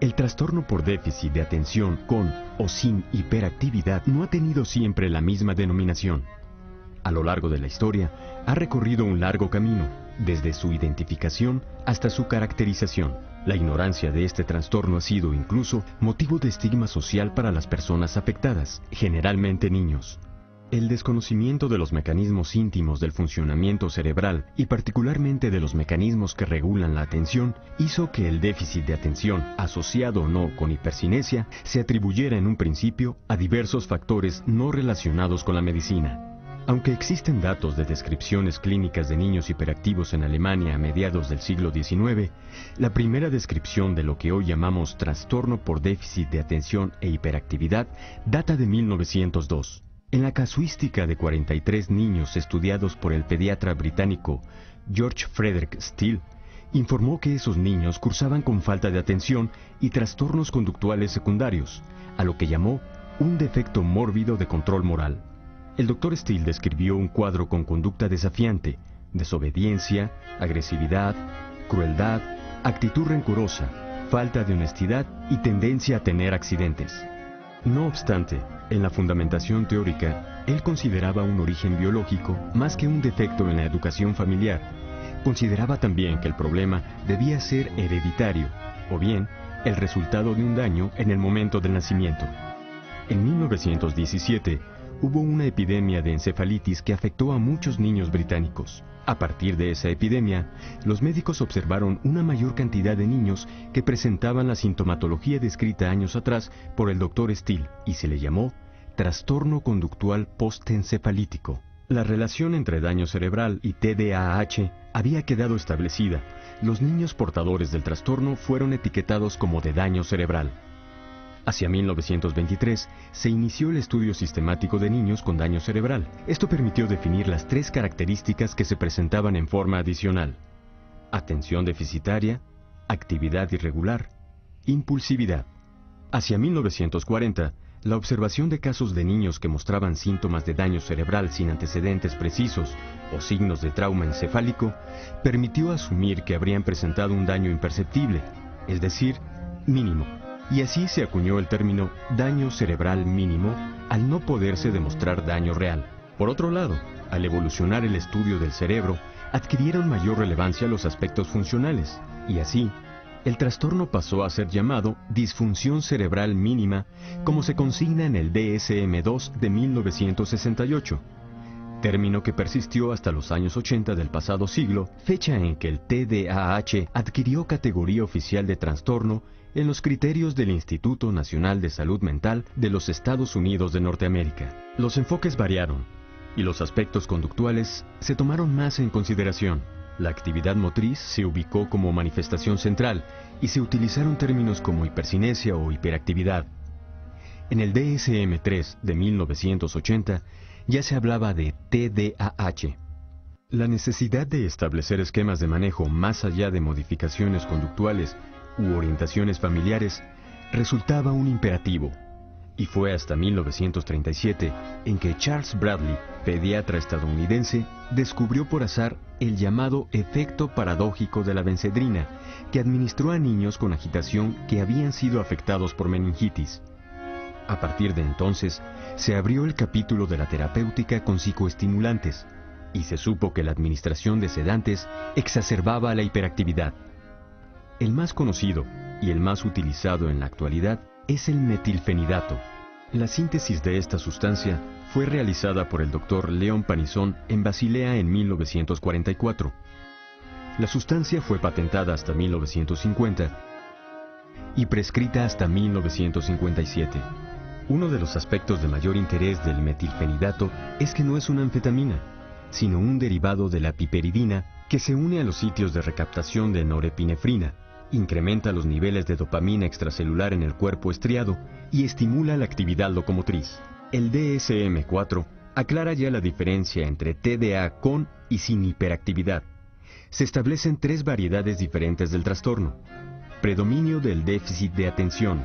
El trastorno por déficit de atención con o sin hiperactividad no ha tenido siempre la misma denominación. A lo largo de la historia, ha recorrido un largo camino, desde su identificación hasta su caracterización. La ignorancia de este trastorno ha sido incluso motivo de estigma social para las personas afectadas, generalmente niños. El desconocimiento de los mecanismos íntimos del funcionamiento cerebral y particularmente de los mecanismos que regulan la atención hizo que el déficit de atención, asociado o no con hipercinesia, se atribuyera en un principio a diversos factores no relacionados con la medicina. Aunque existen datos de descripciones clínicas de niños hiperactivos en Alemania a mediados del siglo XIX, la primera descripción de lo que hoy llamamos trastorno por déficit de atención e hiperactividad data de 1902. En la casuística de 43 niños estudiados por el pediatra británico George Frederick Steele, informó que esos niños cursaban con falta de atención y trastornos conductuales secundarios, a lo que llamó un defecto mórbido de control moral. El Dr. Steele describió un cuadro con conducta desafiante, desobediencia, agresividad, crueldad, actitud rencorosa, falta de honestidad y tendencia a tener accidentes. No obstante, en la fundamentación teórica, él consideraba un origen biológico más que un defecto en la educación familiar. Consideraba también que el problema debía ser hereditario, o bien, el resultado de un daño en el momento del nacimiento. En 1917, hubo una epidemia de encefalitis que afectó a muchos niños británicos. A partir de esa epidemia, los médicos observaron una mayor cantidad de niños que presentaban la sintomatología descrita años atrás por el Dr. Steele y se le llamó trastorno conductual postencefalítico. La relación entre daño cerebral y TDAH había quedado establecida. Los niños portadores del trastorno fueron etiquetados como de daño cerebral. Hacia 1923 se inició el estudio sistemático de niños con daño cerebral. Esto permitió definir las tres características que se presentaban en forma adicional: atención deficitaria, actividad irregular, impulsividad. Hacia 1940, la observación de casos de niños que mostraban síntomas de daño cerebral sin antecedentes precisos o signos de trauma encefálico permitió asumir que habrían presentado un daño imperceptible, es decir, mínimo. Y así se acuñó el término daño cerebral mínimo al no poderse demostrar daño real. Por otro lado, al evolucionar el estudio del cerebro, adquirieron mayor relevancia los aspectos funcionales, y así, el trastorno pasó a ser llamado disfunción cerebral mínima, como se consigna en el DSM-2 de 1968, término que persistió hasta los años 80 del pasado siglo, fecha en que el TDAH adquirió categoría oficial de trastorno en los criterios del Instituto Nacional de Salud Mental de los Estados Unidos de Norteamérica. Los enfoques variaron, y los aspectos conductuales se tomaron más en consideración. La actividad motriz se ubicó como manifestación central, y se utilizaron términos como hipercinesia o hiperactividad. En el DSM-3 de 1980 ya se hablaba de TDAH. La necesidad de establecer esquemas de manejo más allá de modificaciones conductuales u orientaciones familiares resultaba un imperativo, y fue hasta 1937 en que Charles Bradley, pediatra estadounidense, descubrió por azar el llamado efecto paradójico de la benzedrina, que administró a niños con agitación que habían sido afectados por meningitis. A partir de entonces, se abrió el capítulo de la terapéutica con psicoestimulantes, y se supo que la administración de sedantes exacerbaba la hiperactividad. El más conocido y el más utilizado en la actualidad es el metilfenidato. La síntesis de esta sustancia fue realizada por el Dr. Leon Panisson en Basilea en 1944. La sustancia fue patentada hasta 1950 y prescrita hasta 1957. Uno de los aspectos de mayor interés del metilfenidato es que no es una anfetamina, sino un derivado de la piperidina que se une a los sitios de recaptación de norepinefrina, incrementa los niveles de dopamina extracelular en el cuerpo estriado y estimula la actividad locomotriz. El DSM-4 aclara ya la diferencia entre TDA con y sin hiperactividad. Se establecen tres variedades diferentes del trastorno: predominio del déficit de atención,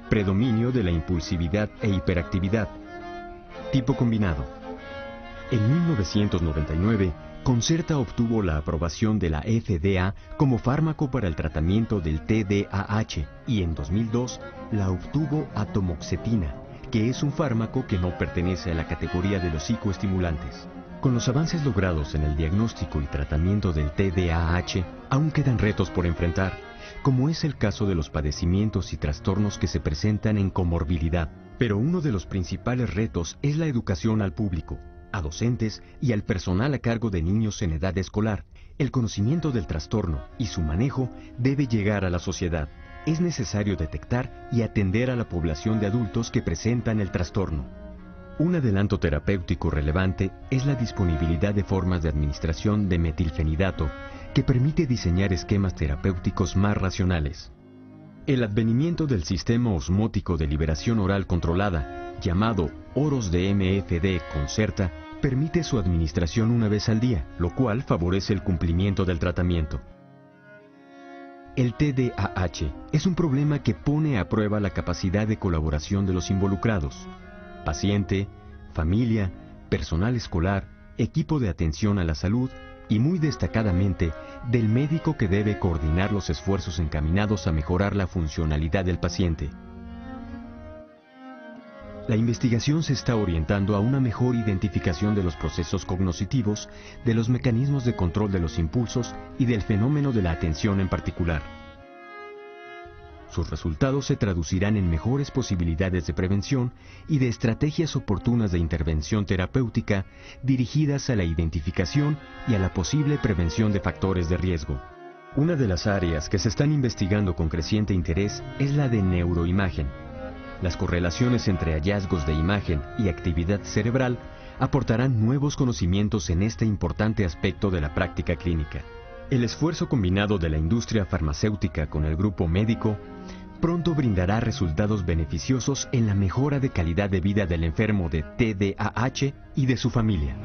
predominio de la impulsividad e hiperactividad, tipo combinado. En 1999, Concerta obtuvo la aprobación de la FDA como fármaco para el tratamiento del TDAH y en 2002 la obtuvo atomoxetina, que es un fármaco que no pertenece a la categoría de los psicoestimulantes. Con los avances logrados en el diagnóstico y tratamiento del TDAH, aún quedan retos por enfrentar, como es el caso de los padecimientos y trastornos que se presentan en comorbilidad. Pero uno de los principales retos es la educación al público, a docentes y al personal a cargo de niños en edad escolar. El conocimiento del trastorno y su manejo debe llegar a la sociedad. Es necesario detectar y atender a la población de adultos que presentan el trastorno. Un adelanto terapéutico relevante es la disponibilidad de formas de administración de metilfenidato que permite diseñar esquemas terapéuticos más racionales. El advenimiento del sistema osmótico de liberación oral controlada, llamado Oros de MFD Concerta, permite su administración una vez al día, lo cual favorece el cumplimiento del tratamiento. El TDAH es un problema que pone a prueba la capacidad de colaboración de los involucrados: paciente, familia, personal escolar, equipo de atención a la salud y muy destacadamente del médico, que debe coordinar los esfuerzos encaminados a mejorar la funcionalidad del paciente. La investigación se está orientando a una mejor identificación de los procesos cognitivos, de los mecanismos de control de los impulsos y del fenómeno de la atención en particular. Sus resultados se traducirán en mejores posibilidades de prevención y de estrategias oportunas de intervención terapéutica dirigidas a la identificación y a la posible prevención de factores de riesgo. Una de las áreas que se están investigando con creciente interés es la de neuroimagen. Las correlaciones entre hallazgos de imagen y actividad cerebral aportarán nuevos conocimientos en este importante aspecto de la práctica clínica. El esfuerzo combinado de la industria farmacéutica con el grupo médico pronto brindará resultados beneficiosos en la mejora de calidad de vida del enfermo de TDAH y de su familia.